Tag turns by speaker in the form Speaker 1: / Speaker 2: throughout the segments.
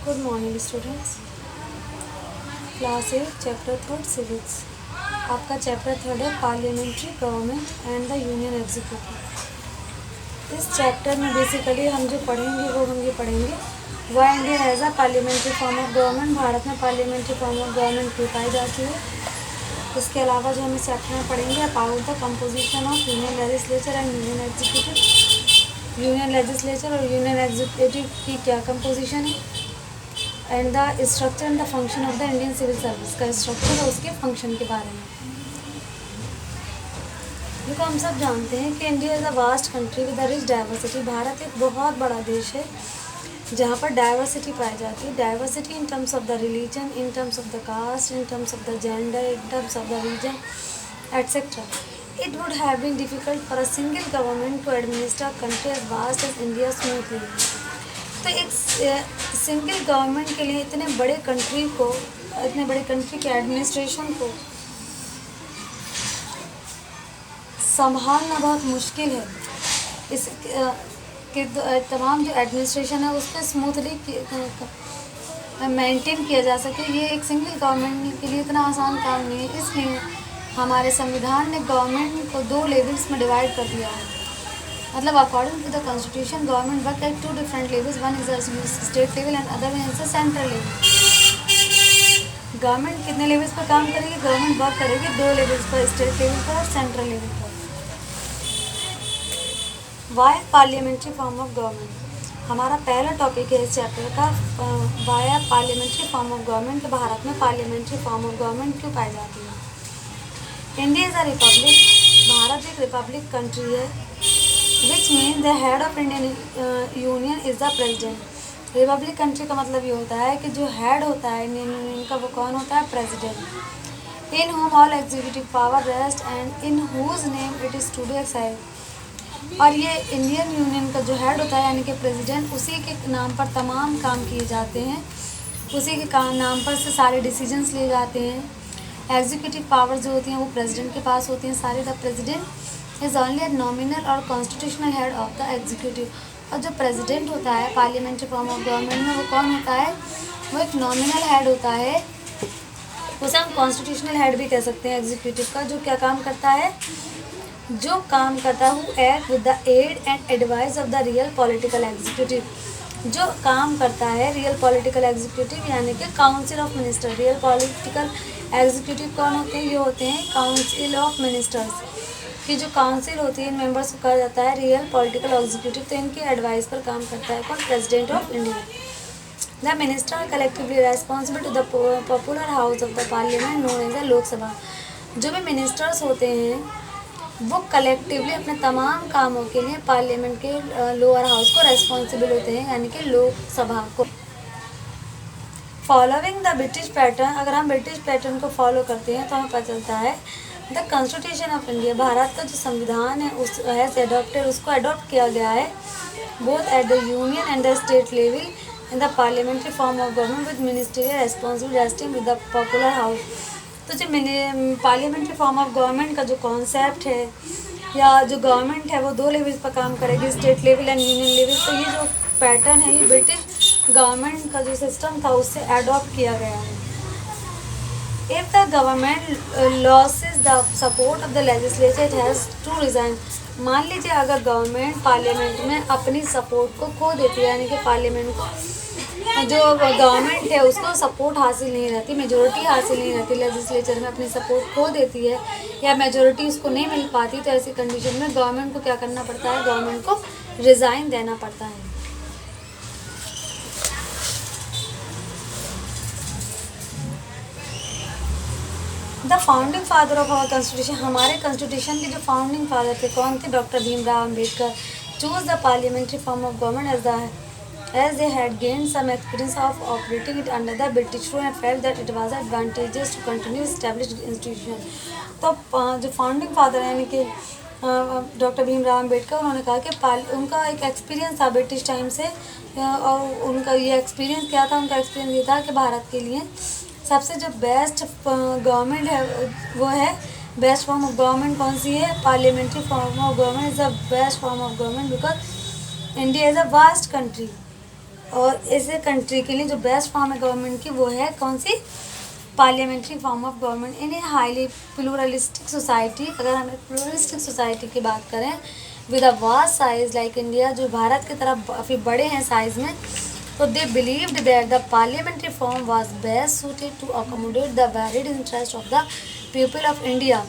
Speaker 1: Good morning students. Class 8 chapter third civics. आपका chapter third है parliamentary government and the union executive. इस chapter में basically हम जो पढ़ेंगे वो हम ये पढ़ेंगे why India has a parliamentary form of government. Bharat में पार्लियामेंट्री फॉर्म ऑफ गवर्नमेंट क्यों पाई जाती है. इसके अलावा जो हम इस चैप्टर में पढ़ेंगे about the composition of union legislature and union executive. Union legislature और यूनियन एग्जीक्यूटिव की क्या कंपोजिशन है and the structure and the function of the Indian civil service का स्ट्रक्चर और उसके फंक्शन के बारे में. देखो हम सब जानते हैं कि India is a vast country with a rich diversity. Bharat एक बहुत बड़ा देश है जहाँ पर डाइवर्सिटी पाई जाती है. Diversity in terms of the religion, in terms of the caste, in terms of the gender, in terms of the region etcetera. It would have been difficult for a single government to administer a country as vast as India smoothly. तो एक single government के लिए इतने बड़े country के administration को संभालना बहुत मुश्किल है. इस के तमाम जो एडमिनिस्ट्रेशन है उसको स्मूथली मेंटेन किया जा सके, ये एक सिंगल गवर्नमेंट के लिए इतना आसान काम नहीं है. इसलिए हमारे संविधान ने गवर्नमेंट को 2 लेवल्स में डिवाइड कर दिया है. मतलब according to the constitution government work at 2 different levels. One is state level and other one is the central level. Government कितने लेवल्स पर काम करेगी? गवर्नमेंट वर्क करेगी 2 लेवल्स पर, स्टेट लेवल पर और सेंट्रल लेवल पर. Why parliamentary form of government हमारा पहला टॉपिक है इस चैप्टर का. Why parliamentary form of government. Bharat में पार्लियामेंट्री फॉर्म ऑफ गवर्नमेंट क्यों पाई जाती है? India is a republic. Bharat एक रिपब्लिक कंट्री है. Which mean the head of Indian union is the president. Republic country का मतलब ये होता है कि जो हेड होता है इंडियन यूनियन का वो कौन होता है? President. In whom all executive power rest and in whose name it is to be exercised. और ये इंडियन यूनियन का जो हेड होता है यानी कि प्रेसिडेंट, उसी के नाम पर तमाम काम किए जाते हैं, उसी के नाम पर से सारे डिसीजंस लिए जाते हैं. एग्जीक्यूटिव पावर जो होती हैं वो प्रेसिडेंट के पास होती हैं सारे. The president is only a nominal और constitutional head of the executive. और जो प्रेसिडेंट होता है पार्लियामेंट्री फॉर्म ऑफ गवर्नमेंट में वो कौन होता है? वो एक नॉमिनल हेड होता है. उसे हम कॉन्स्टिट्यूशनल हेड भी कह सकते हैं एग्जीक्यूटिव का. जो क्या काम करता है? जो काम करता है who act with the aid and advice of the real political executive. जो काम करता है रियल पॉलिटिकल एग्जीक्यूटिव यानी कि council of minister. Real political executive कौन होते हैं? ये होते हैं काउंसिल ऑफ मिनिस्टर्स की जो काउंसिल होती है इन मेंबर्स को कहा जाता है रियल पॉलिटिकल एग्जीक्यूटिव. तो इनकी एडवाइस पर काम करता है कौन? President of India. The minister are collectively responsible to the popular house of the parliament known as the Lok Sabha. जो भी मिनिस्टर्स होते हैं वो कलेक्टिवली अपने तमाम कामों के लिए पार्लियामेंट के लोअर हाउस को रेस्पॉन्सिबल होते हैं यानी कि लोकसभा को. Following the British pattern. अगर हम ब्रिटिश पैटर्न को फॉलो करते हैं तो हमें पता चलता है the constitution of India. Bharat का जो संविधान है उस हैज़ एडॉप्टेड, उसको अडॉप्ट किया गया है both at the union and the state level in the parliamentary form of government with ministerial responsibility resting with the popular house. तो जो पार्लियामेंट्री फॉर्म ऑफ गवर्नमेंट का जो कॉन्सेप्ट है या जो गवर्नमेंट है वो 2 लेवल्स पर काम करेगी, state level and union level. तो ये जो पैटर्न है ये ब्रिटिश गवर्नमेंट का जो सिस्टम था उससे एडॉप्ट किया गया है. If the government loses the support of the legislature it has to resign. मान लीजिए अगर गवर्नमेंट पार्लियामेंट में अपनी सपोर्ट को खो देती है यानी कि पार्लियामेंट को जो गवर्नमेंट है उसको सपोर्ट हासिल नहीं रहती, मेजोरिटी हासिल नहीं रहती, लेजिस्लेचर में अपनी सपोर्ट खो देती है या मेजोरिटी उसको नहीं मिल पाती, तो ऐसी कंडीशन में गवर्नमेंट को क्या करना पड़ता है? गवर्नमेंट को रिज़ाइन देना पड़ता है. The founding father of our constitution. हमारे कॉन्स्टिट्यूशन के जो फाउंडिंग फादर थे कौन थे? Doctor Bhimrao Ambedkar. Choose the parliamentary form of government as they had gained some experience of operating it under the British rule and felt that it was advantageous to continue established institution. तो जो founding father यानी कि doctor Bhimrao Ambedkar, उन्होंने कहा कि उनका एक experience था ब्रिटिश टाइम से और उनका ये एक्सपीरियंस क्या था? उनका एक्सपीरियंस ये था कि भारत के लिए सबसे जो बेस्ट गवर्नमेंट है वो है बेस्ट फॉर्म ऑफ गवर्नमेंट कौन सी है? Parliamentary form of government is the best form of government because India is a vast country. और इसे कंट्री के लिए जो बेस्ट फॉर्म है गवर्नमेंट की वो है कौन सी, parliamentary form of government in a highly pluralistic society. अगर हम एक प्लूरलिस्टिक सोसाइटी की बात करें with a vast size like India, जो भारत की तरफ काफ़ी बड़े हैं साइज़ में, तो they believed that the parliamentary form was best suited to accommodate the varied interest of the people of India.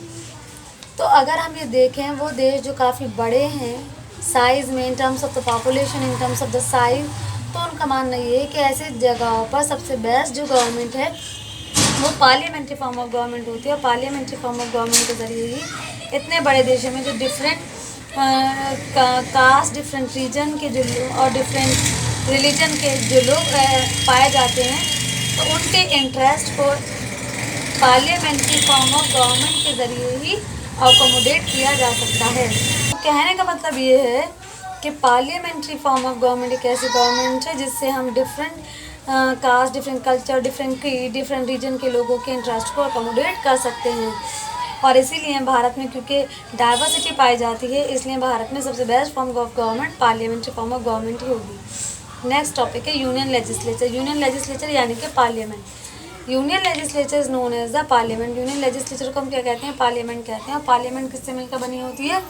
Speaker 1: तो अगर हम ये देखें वो देश जो काफ़ी बड़े हैं साइज़ में, इन terms of the population, in terms of the size, तो उनका मानना ये है कि ऐसे जगहों पर सबसे बेस्ट जो गवर्नमेंट है वो पार्लियामेंट्री फॉर्म ऑफ गवर्नमेंट होती है। और पार्लियामेंट्री फॉर्म ऑफ गवर्नमेंट के ज़रिए ही इतने बड़े देशों में जो डिफरेंट कास्ट, डिफरेंट रीजन के जो और डिफरेंट रिलीजन के जो लोग पाए जाते हैं, तो उनके इंटरेस्ट को पार्लियामेंट्री फॉर्म ऑफ गवर्नमेंट के ज़रिए ही अकोमोडेट किया जा सकता है। तो कहने का मतलब ये है कि पार्लियामेंट्री फॉर्म ऑफ गवर्नमेंट एक ऐसी गवर्नमेंट है जिससे हम different caste, different culture, different creed, different region के लोगों के इंटरेस्ट को अकोमोडेट कर सकते हैं। और इसीलिए भारत में क्योंकि डाइवर्सिटी पाई जाती है, इसलिए भारत में सबसे best form of government parliamentary form of government ही होगी। नेक्स्ट टॉपिक है यूनियन लेजिस्लेचर। यूनियन लेजिस्लेचर यानी कि parliament. Union legislature is known as the parliament. Union legislature को हम क्या कहते हैं, पार्लियामेंट कहते हैं। और पार्लियामेंट किससे मिलकर बनी होती है,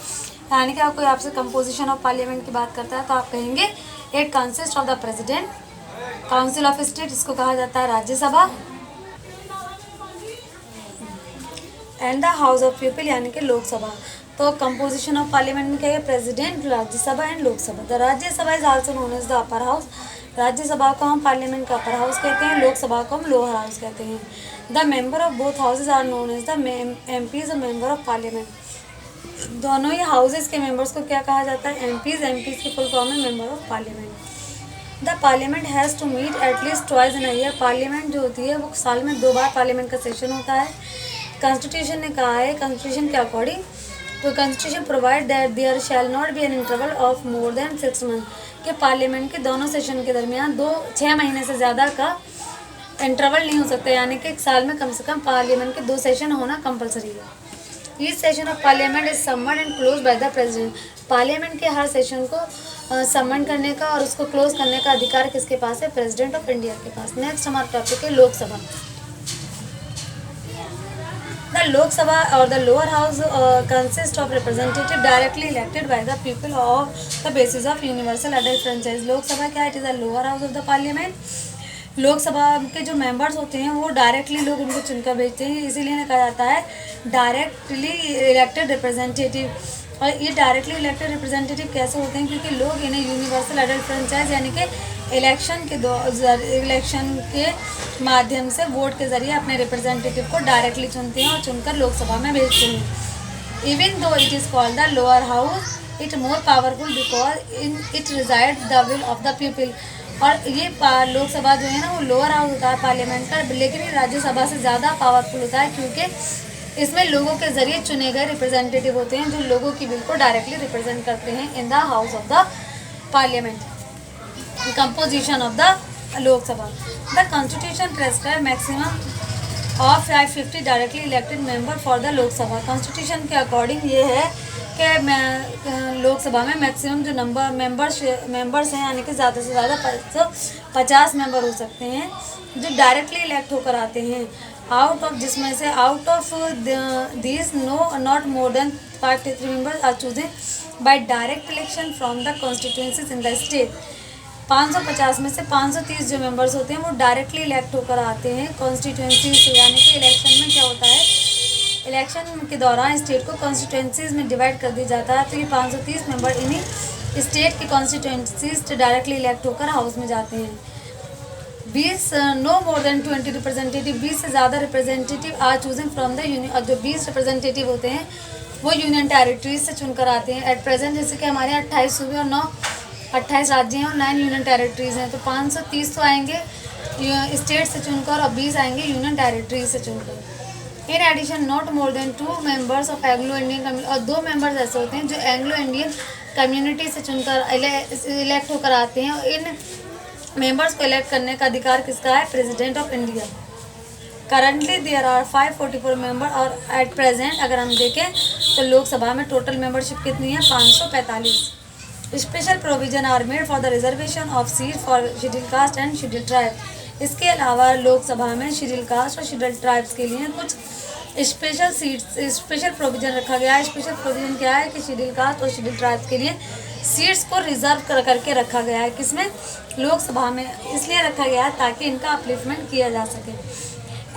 Speaker 1: यानी कि कोई आपसे कंपोजिशन ऑफ पार्लियामेंट की बात करता है तो आप कहेंगे it consist of the president, council of state जिसको कहा जाता है Rajya Sabha, and the house of people यानी कि लोकसभा। तो कंपोजिशन ऑफ पार्लियामेंट में क्या है, president, Rajya Sabha and Lok Sabha. The Rajya Sabha is also known as the upper house. Rajya Sabha को हम पार्लियामेंट का अपर हाउस कहते हैं, लोकसभा को हम लोअर हाउस कहते हैं। The member of both houses are known as the MPs और मेंबर ऑफ पार्लियामेंट। दोनों ही हाउसेज के मेंबर्स को क्या कहा जाता है, एमपीज। एमपीज की फुल फॉर्म है member of parliament. The parliament has to meet at least twice in a year. Parliament जो होती है वो साल में 2 बार पार्लियामेंट का सेशन होता है। कॉन्स्टिट्यूशन ने कहा है, कॉन्स्टिट्यूशन के अकॉर्डिंग, तो constitution provide that there shall not be an interval of more than 6 month, कि पार्लियामेंट के दोनों सेशन के दरमियान 6 महीने से ज़्यादा का इंटरवल नहीं हो सकता, यानी कि एक साल में कम से कम पार्लियामेंट के 2 सेशन होना कंपलसरी है। Each session of parliament is summoned and close by the president. Parliament के हर सेशन को समन करने का और उसको क्लोज करने का अधिकार किसके पास है, प्रेसिडेंट ऑफ इंडिया के पास। नेक्स्ट हमारा टॉपिक है लोकसभा। द लोकसभा और the lower house consist of representative directly elected by the people of the basis of universal adult franchise. Lok Sabha क्या है, it is the lower house of the parliament. Lok Sabha के जो members होते हैं वो डायरेक्टली लोग उनको चुनकर भेजते हैं, इसीलिए कहा जाता है डायरेक्टली इलेक्टेड रिप्रेजेंटेटिव। और ये डायरेक्टली इलेक्टेड रिप्रेजेंटेटिव कैसे होते हैं, क्योंकि लोग इन्हें यूनिवर्सल अडल्ट फ्रेंचाइज यानी कि इलेक्शन के माध्यम से वोट के ज़रिए अपने रिप्रेजेंटेटिव को डायरेक्टली चुनते हैं और चुनकर लोकसभा में भेजते हैं। Even though it is called the lower house, it more powerful because in it reside the will of the people. और ये लोकसभा जो है ना वो लोअर हाउस होता है पार्लियामेंट का, लेकिन ये राज्यसभा से ज़्यादा पावरफुल होता है क्योंकि इसमें लोगों के ज़रिए चुने गए रिप्रेजेंटेटिव होते हैं जो लोगों की विल को डायरेक्टली रिप्रेजेंट करते हैं in the house of the parliament. Composition of the Lok Sabha. The constitution prescribe maximum of 550 directly elected member for the Lok Sabha. Constitution के अकॉर्डिंग ये है कि लोकसभा में मैक्सिमम जो मेंबर्स हैं यानी कि ज़्यादा से ज़्यादा 550 मेंबर हो सकते हैं जो डायरेक्टली इलेक्ट होकर आते हैं। आउट ऑफ जिसमें से out of these not more than 53 members are choosing by direct election from the constituencies in the state. 550 में से 530 जो मेंबर्स होते हैं वो डायरेक्टली इलेक्ट होकर आते हैं कॉन्स्टिट्यूंसी से, यानी कि इलेक्शन में क्या होता है, इलेक्शन के दौरान स्टेट को कॉन्स्टिट्यूंसीज में डिवाइड कर दिया जाता है। तो ये 530 मेंबर इन्हीं स्टेट की कॉन्स्टिट्यूंसीज डायरेक्टली इलेक्ट होकर हाउस में जाते हैं। 20 नो मोर देन 20 रिप्रेजेंटेटिव, 20 से ज़्यादा representative are choosing from the union. और जो 20 रिप्रेजेंटेटिव होते हैं वो यूनियन टेरिटरीज से चुनकर आते हैं। एट प्रेजेंट जैसे कि हमारे 28 सूबे और 28 राज्य हैं और 9 यूनियन टेरिटरीज हैं, तो 530 तो आएंगे स्टेट से चुनकर और 20 आएंगे यूनियन टेरिटरीज से चुनकर। In addition not more than 2 members of Anglo Indian community, और 2 मेंबर्स ऐसे होते हैं जो एंग्लो इंडियन कम्युनिटी से चुनकर इलेक्ट होकर आते हैं। और इन मेंबर्स को इलेक्ट करने का अधिकार किसका है, president of India. Currently there are 544 member और एट प्रेजेंट अगर हम देखें तो लोकसभा में टोटल मेंबरशिप कितनी है, 545। Special provision are made for the reservation of seat for schedule caste and schedule tribe. इसके अलावा लोकसभा में शेड्यूल कास्ट और शेड्यूल ट्राइब्स के लिए कुछ स्पेशल सीट्स, स्पेशल प्रोविजन रखा गया है। स्पेशल प्रोविजन क्या है कि शेड्यूल कास्ट और शेड्यूल ट्राइब्स के लिए सीट्स को रिजर्व करके रखा गया है। किसमें? लोकसभा में। इसलिए रखा गया है ताकि इनका अपलिफ्टमेंट किया जा सके।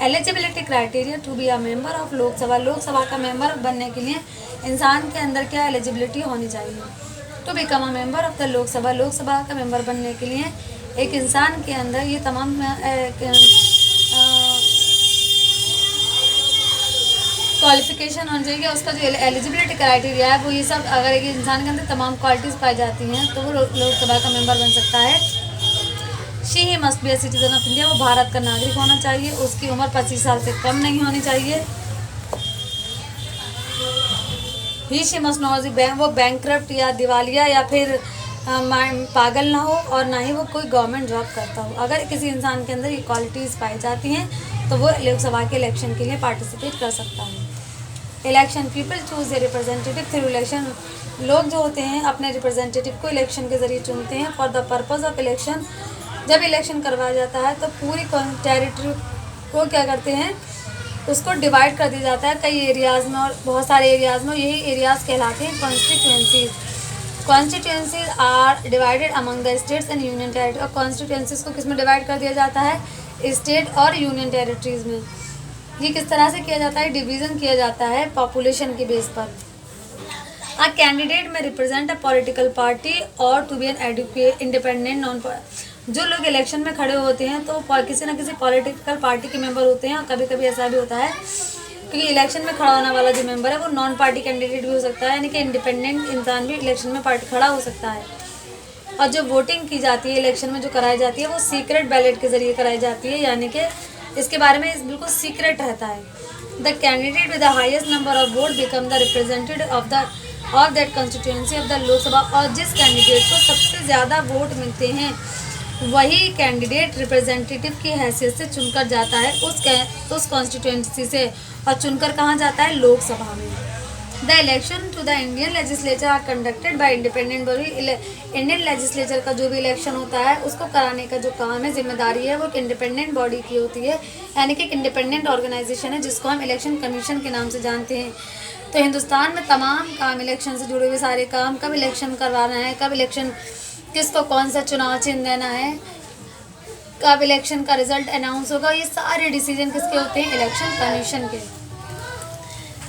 Speaker 1: Eligibility criteria to be a member of Lok Sabha. Lok Sabha का मेंबर बनने के लिए इंसान के अंदर क्या एलिजिबिलिटी होनी चाहिए? To become a member of the Lok Sabha. Lok Sabha का मेंबर बनने के लिए एक इंसान के अंदर ये तमाम क्वालिफिकेशन होनी चाहिए। उसका जो एलिजिबिलिटी क्राइटेरिया है वो ये सब, अगर एक इंसान के अंदर तमाम क्वालिटीज़ पाई जाती हैं तो वो लोकसभा का मेंबर बन सकता है। She he must be a citizen of India. वो भारत का नागरिक होना चाहिए। उसकी उम्र 25 साल से कम नहीं होनी चाहिए। ही शी मस्ट नॉट वो बैंकक्रप्ट या दिवालिया या फिर पागल ना हो और ना ही वो कोई गवर्नमेंट जॉब करता हो। अगर किसी इंसान के अंदर ये क्वालिटीज़ पाई जाती हैं तो वो लोकसभा के इलेक्शन के लिए पार्टिसिपेट कर सकता है। Election, people choose a representative through election. लोग जो होते हैं अपने रिप्रेजेंटेटिव को इलेक्शन के ज़रिए चुनते हैं। For the purpose of election, जब इलेक्शन करवाया जाता है तो पूरी टेरिटरी को क्या करते हैं, उसको डिवाइड कर दिया जाता है कई एरियाज़ में, और बहुत सारे एरियाज़ में। यही एरियाज़ कहलाते हैं constituencies. Constituencies are divided among the states and union territory. और कॉन्स्टिट्यूएंसीज को किस में डिवाइड कर दिया जाता है? स्टेट और यूनियन टेरिटरीज़ में। ये किस तरह से किया जाता है? डिवीज़न किया जाता है पॉपुलेशन के बेस पर। A candidate may represent a political party और to be an independent non. जो लोग इलेक्शन में खड़े होते हैं तो किसी न किसी पॉलिटिकल पार्टी के मेंबर होते हैं। और कभी कभी ऐसा भी होता है क्योंकि इलेक्शन में खड़ा होने वाला जो मेंबर है वो नॉन पार्टी कैंडिडेट भी हो सकता है, यानी कि इंडिपेंडेंट इंसान भी इलेक्शन में खड़ा हो सकता है। और जो वोटिंग की जाती है इलेक्शन में जो कराई जाती है वो सीक्रेट बैलेट के ज़रिए कराई जाती है, यानी कि इसके बारे में बिल्कुल सीक्रेट रहता है। The candidate with the highest number of vote become the representative of that constituency of the Lok Sabha. और जिस कैंडिडेट को सबसे ज़्यादा वोट मिलते हैं वही कैंडिडेट रिप्रेजेंटेटिव की हैसियत से चुनकर जाता है उस कॉन्स्टिट्यूएंसी से। और चुनकर कहाँ जाता है? लोकसभा में। The election to the Indian legislature are conducted by independent body. Indian legislature का जो भी इलेक्शन होता है उसको कराने का जो काम है, जिम्मेदारी है, वो एक इंडिपेंडेंट बॉडी की होती है, यानी कि एक इंडिपेंडेंट ऑर्गेनाइजेशन है जिसको हम इलेक्शन कमीशन के नाम से जानते हैं। तो हिंदुस्तान में तमाम काम इलेक्शन से जुड़े हुए सारे काम, कब इलेक्शन करवाना है, कब इलेक्शन किसको कौन सा चुनाव चिन्ह देना है, कब इलेक्शन का रिजल्ट अनाउंस होगा, ये सारे डिसीजन किसके होते हैं? इलेक्शन कमीशन के।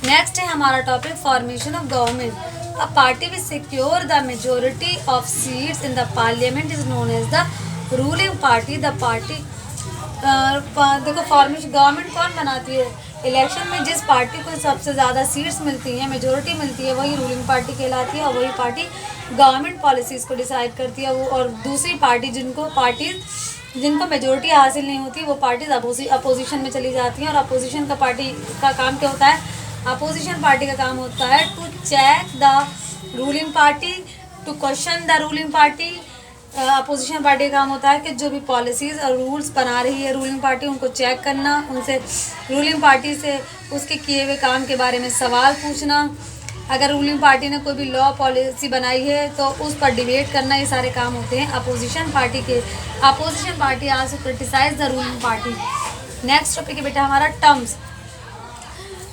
Speaker 1: नेक्स्ट है हमारा topic formation of government. A party which secure the majority of seats in the parliament is known as the ruling party. The party देखो, फॉर्मेशन गवर्नमेंट कौन बनाती है? इलेक्शन में जिस पार्टी को सबसे ज़्यादा सीट्स मिलती हैं, मेजोरिटी मिलती है, वही रूलिंग पार्टी कहलाती है। और वही पार्टी गवर्नमेंट पॉलिसीज़ को डिसाइड करती है। वो और दूसरी पार्टी जिनको मेजोरिटी हासिल नहीं होती वो पार्टीज अपोजिशन में चली जाती हैं। और अपोजिशन का पार्टी का काम क्या होता है? अपोजिशन पार्टी का काम होता है to check the ruling party, to question the ruling party. Opposition party का काम होता है कि जो भी पॉलिसीज़ और रूल्स बना रही है रूलिंग पार्टी, उनको चेक करना, उनसे रूलिंग पार्टी से उसके किए हुए काम के बारे में सवाल पूछना। अगर रूलिंग पार्टी ने कोई भी लॉ पॉलिसी बनाई है तो उस पर डिबेट करना, ये सारे काम होते हैं अपोजिशन पार्टी के। Opposition party also criticise the ruling party. Next topic है बेटा हमारा टर्म्स।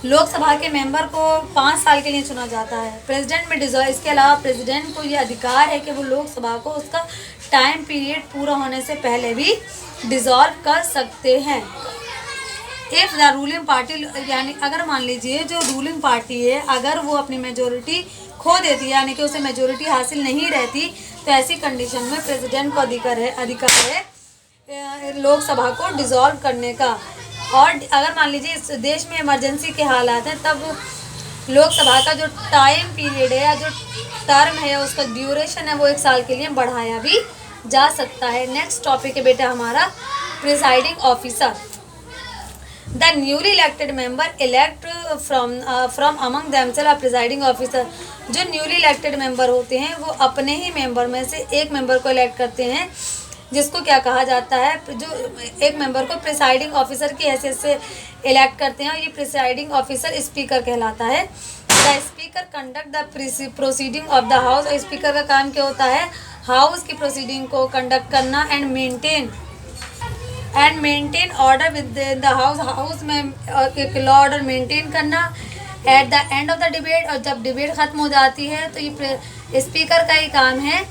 Speaker 1: लोकसभा के मेंबर को 5 साल के लिए चुना जाता है। प्रेसिडेंट में डिजॉल्व, इसके अलावा प्रेसिडेंट को ये अधिकार है कि वो लोकसभा को उसका टाइम पीरियड पूरा होने से पहले भी डिजॉल्व कर सकते हैं। इफ़ द रूलिंग पार्टी, यानी अगर मान लीजिए जो रूलिंग पार्टी है अगर वो अपनी मेजोरिटी खो देती है, यानी कि उसे मेजोरिटी हासिल नहीं रहती, तो ऐसी कंडीशन में प्रेसिडेंट को अधिकार है लोकसभा को डिसॉल्व करने का। और अगर मान लीजिए इस देश में इमरजेंसी के हालात हैं तब लोकसभा का जो टाइम पीरियड है या जो टर्म है उसका ड्यूरेशन है वो 1 साल के लिए बढ़ाया भी जा सकता है। नेक्स्ट टॉपिक है बेटा हमारा presiding officer. The newly elected member elect from among themselves a presiding officer. जो न्यूली इलेक्टेड मेंबर होते हैं वो अपने ही मेंबर में से एक मेंबर को इलेक्ट करते हैं, जिसको क्या कहा जाता है, जो एक मेंबर को प्रिसाइडिंग ऑफिसर की हैसियत से इलेक्ट करते हैं। और ये प्रिसाइडिंग ऑफिसर स्पीकर कहलाता है। The speaker conduct the proceeding of the house. Speaker का काम क्या होता है? हाउस की प्रोसीडिंग को कंडक्ट करना and maintain order with the house. House में एक लॉ ऑर्डर मेंटेन करना at the end of the debate. और जब डिबेट ख़त्म हो जाती है तो ये स्पीकर का ही काम है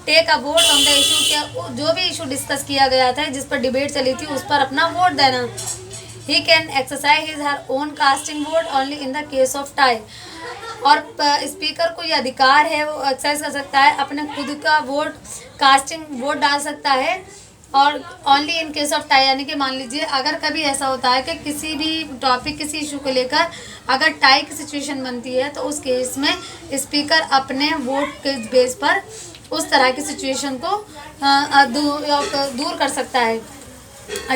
Speaker 1: take a vote on the issue. क्या जो भी इशू डिस्कस किया गया था, जिस पर डिबेट चली थी, उस पर अपना वोट देना। He can exercise his her own casting vote only in the case of tie. और स्पीकर को ये अधिकार है, वो एक्सरसाइज कर सकता है, अपने खुद का वोट कास्टिंग वोट डाल सकता है और only in case of tie, यानी कि मान लीजिए अगर कभी ऐसा होता है कि किसी भी टॉपिक, किसी इशू को लेकर अगर टाई की सिचुएशन बनती है, तो उस केस में स्पीकर अपने वोट के बेस पर उस तरह की सिचुएशन को दूर कर सकता है।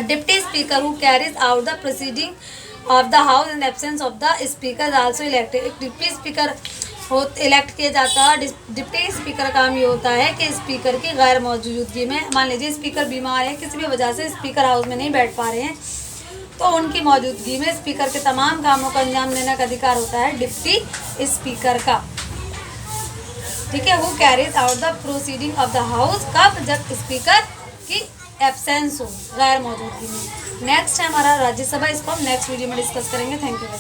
Speaker 1: Deputy speaker who carries out the proceeding of the house in absence of the speaker also elected. एक डिप्टी स्पीकर इलेक्ट किया जाता है। डिप्टी स्पीकर का काम ये होता है कि स्पीकर की गैर मौजूदगी में, मान लीजिए स्पीकर बीमार है, किसी भी वजह से स्पीकर हाउस में नहीं बैठ पा रहे हैं, तो उनकी मौजूदगी में स्पीकर के तमाम कामों का अंजाम देने का अधिकार होता है डिप्टी स्पीकर का। ठीक है, who carries out the proceeding of the house, कब? जब स्पीकर की एब्सेंस हो, गैर मौजूदगी में। नेक्स्ट है हमारा राज्यसभा, इसको हम नेक्स्ट वीडियो में डिस्कस करेंगे। Thank you.